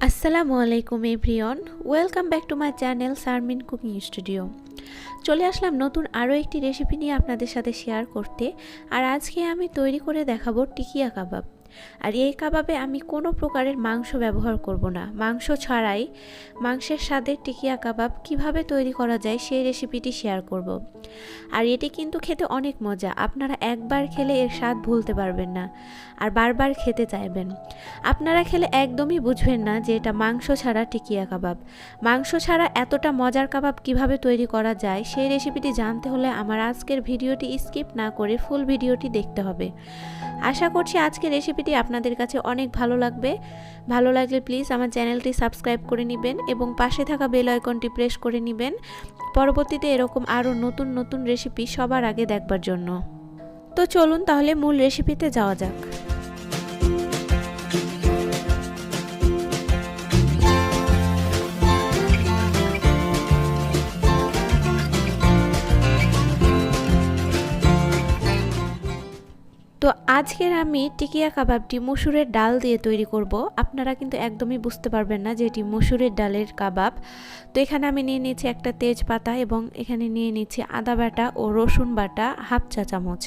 আসসালামু আলাইকুম everyone, welcome back to my channel Sharmin cooking studio. চলে আসলাম নতুন আরও একটি রেসিপি নিয়ে আপনাদের সাথে শেয়ার করতে। আর আজকে আমি তৈরি করে দেখাবো টিকিয়া কাবাব। আর এই কাবাবে আমি কোনো প্রকারের মাংস ব্যবহার করব না, মাংস ছাড়াই মাংসের স্বাদের টিকিয়া কাবাব কিভাবে তৈরি করা যায় সেই রেসিপিটি শেয়ার করব। আর এটি কিন্তু খেতে অনেক মজা, আপনারা একবার খেলে এর স্বাদ ভুলতে পারবেন না আর বারবার খেতে চাইবেন। আপনারা খেলে একদমই বুঝবেন না যে এটা মাংস ছাড়া টিকিয়া কাবাব। মাংস ছাড়া এতটা মজার কাবাব কিভাবে তৈরি করা যায় সেই রেসিপিটি জানতে হলে আমার আজকের ভিডিওটি স্কিপ না করে ফুল ভিডিওটি দেখতে হবে। আশা করছি আজকের রেসিপিটি আপনাদের কাছে অনেক ভালো লাগবে। ভালো লাগলে প্লিজ আমার চ্যানেলটি সাবস্ক্রাইব করে নেবেন এবং পাশে থাকা বেল আইকনটি প্রেস করে নেবেন পরবর্তীতে এরকম আরও নতুন নতুন রেসিপি সবার আগে দেখবার জন্য। তো চলুন তাহলে মূল রেসিপিতে যাওয়া যাক। তো আজকের আমি টিকিয়া কাবাবটি মসুরের ডাল দিয়ে তৈরি করব। আপনারা কিন্তু একদমই বুঝতে পারবেন না যে এটি মসুরের ডালের কাবাব। তো এখানে আমি নিয়ে নিয়েছি একটা তেজপাতা এবং এখানে নিয়ে নিচ্ছি আদা বাটা ও রসুন বাটা হাফ চা চামচ।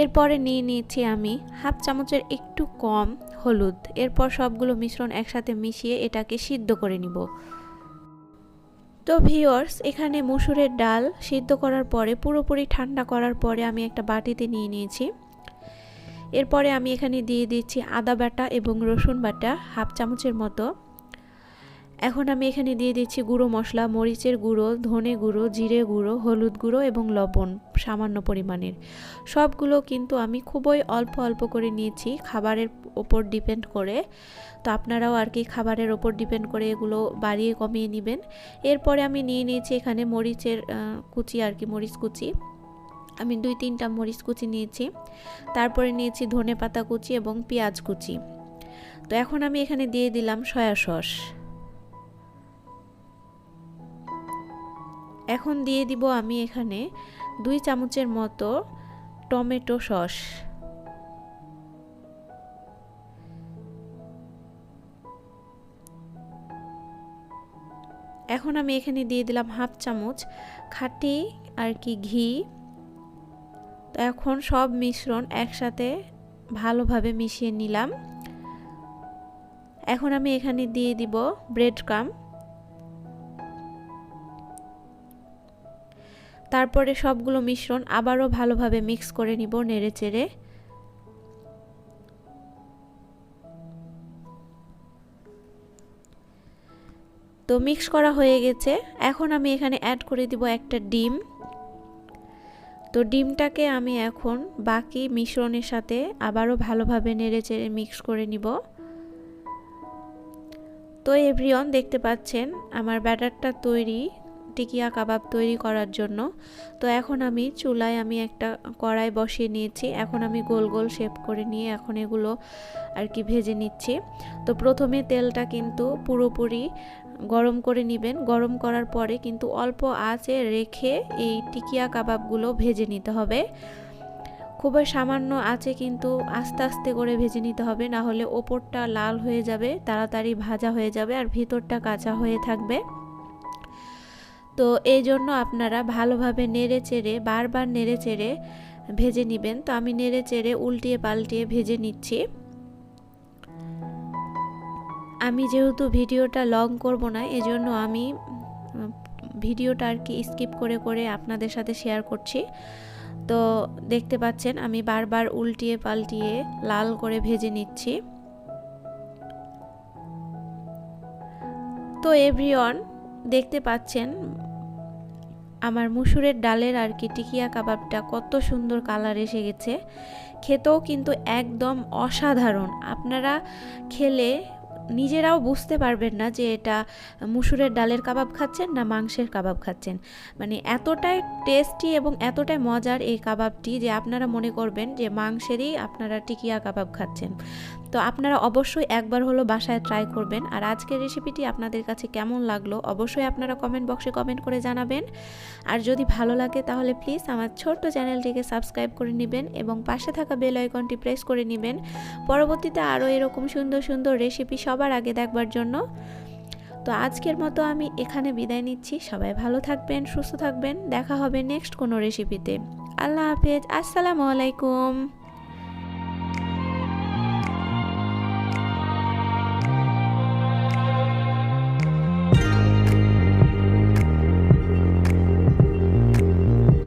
এরপরে নিয়ে নিয়েছি আমি হাফ চামচের একটু কম হলুদ। এরপর সবগুলো মিশ্রণ একসাথে মিশিয়ে এটাকে সিদ্ধ করে নিব। তো ভিউয়ার্স, এখানে মসুরের ডাল সিদ্ধ করার পরে পুরোপুরি ঠান্ডা করার পরে আমি একটা বাটিতে নিয়ে নিয়েছি। এরপরে আমি এখানে দিয়ে দিচ্ছি আদা বাটা এবং রসুন বাটা হাফ চামচের মতো। এখন আমি এখানে দিয়ে দিচ্ছি গুঁড়ো মশলা, মরিচের গুঁড়ো, ধনে গুঁড়ো, জিরে গুঁড়ো, হলুদ গুঁড়ো এবং লবণ সামান্য পরিমাণের। সবগুলো কিন্তু আমি খুবই অল্প অল্প করে নিয়েছি খাবারের ওপর ডিপেন্ড করে। তো আপনারাও আর কি খাবারের ওপর ডিপেন্ড করে এগুলো বাড়িয়ে কমিয়ে নেবেন। এরপরে আমি নিয়ে নিয়েছি এখানে মরিচের কুচি আর কি, মরিচ কুচি। আমি 2-3টা মরিচ কুচি নিয়েছি। তারপরে নিয়েছি ধনে পাতা কুচি এবং পেঁয়াজ কুচি। তো এখন আমি এখানে দিয়ে দিলাম সয়া সস। এখন দিয়ে দিব আমি এখানে 2 চামচের মতো টমেটো সস। এখন আমি এখানে দিয়ে দিলাম হাফ চামচ খাঁটি আর কি ঘি। তো এখন সব মিশ্রণ একসাথে ভালোভাবে মিশিয়ে নিলাম। এখন আমি এখানে দিয়ে দিব ব্রেড ক্রাম্ব। তারপরে সবগুলো মিশ্রণ আবারও ভালোভাবে মিক্স করে নিব নেড়েচেড়ে। তো মিক্স করা হয়ে গেছে। এখন আমি এখানে অ্যাড করে দিব একটা ডিম। তো ডিমটাকে আমি এখন বাকি মিশ্রণের সাথে আবারও ভালোভাবে নেড়েচেড়ে মিক্স করে নিব। তো এভরিওয়ান, দেখতে পাচ্ছেন আমার ব্যাটারটা তৈরি টিকিয়া কাবাব তৈরি করার জন্য। তো এখন আমি চুলায় একটা কড়াই বসিয়ে নিয়েছি। এখন আমি গোল গোল শেপ করে নিয়ে এখন এগুলো আর কি ভেজে নিচ্ছি। তো প্রথমে তেলটা কিন্তু পুরোপুরি গরম করে নেবেন। গরম করার পরে কিন্তু অল্প আঁচে রেখে এই টিকিয়া কাবাবগুলো ভেজে নিতে হবে। খুবই সামান্য আঁচে কিন্তু আস্তে আস্তে করে ভেজে নিতে হবে, না হলে ওপরটা লাল হয়ে যাবে, তাড়াতাড়ি ভাজা হয়ে যাবে আর ভিতরটা কাঁচা হয়ে থাকবে। তো এই জন্য আপনারা ভালোভাবে নেড়ে চেড়ে বারবার নেড়ে চেড়ে ভেজে নেবেন। তো আমি নেড়ে চেড়ে উল্টিয়ে পাল্টিয়ে ভেজে নিচ্ছি। আমি যেহেতু ভিডিওটা লং করব না, এজন্য আমি ভিডিওটা আর কি স্কিপ করে করে আপনাদের সাথে শেয়ার করছি। তো দেখতে পাচ্ছেন আমি বারবার উল্টিয়ে পাল্টিয়ে লাল করে ভেজে নিচ্ছি। তো এভরিওয়ান, দেখতে পাচ্ছেন আমার মসুরের ডালের আর কি টিকিয়া কাবাবটা কত সুন্দর কালার এসে গেছে। খেতেও কিন্তু একদম অসাধারণ। আপনারা খেলে নিজেরাও বুঝতে পারবেন না যে এটা মসুরের ডালের কাবাব খাচ্ছেন না মাংসের কাবাব খাচ্ছেন। মানে এতটাই টেস্টি এবং এতটাই মজার এই কাবাবটি যে আপনারা মনে করবেন যে মাংসেরই আপনারা টিকিয়া কাবাব খাচ্ছেন। তো আপনারা অবশ্যই একবার হলো বাসায় ট্রাই করবেন। আর আজকের রেসিপিটি আপনাদের কাছে কেমন লাগলো অবশ্যই আপনারা কমেন্ট বক্সে কমেন্ট করে জানাবেন। আর যদি ভালো লাগে তাহলে প্লিজ আমার ছোট্ট চ্যানেলটিকে সাবস্ক্রাইব করে নেবেন এবং পাশে থাকা বেল আইকনটি প্রেস করে নেবেন পরবর্তীতে আরও এরকম সুন্দর সুন্দর রেসিপি সবার আগে দেখবার জন্য। তো আজকের মতো আমি এখানে বিদায় নিচ্ছি। সবাই ভালো থাকবেন, সুস্থ থাকবেন। দেখা হবে নেক্সট কোনো রেসিপিতে। আল্লাহ হাফেজ, আসসালামু আলাইকুম।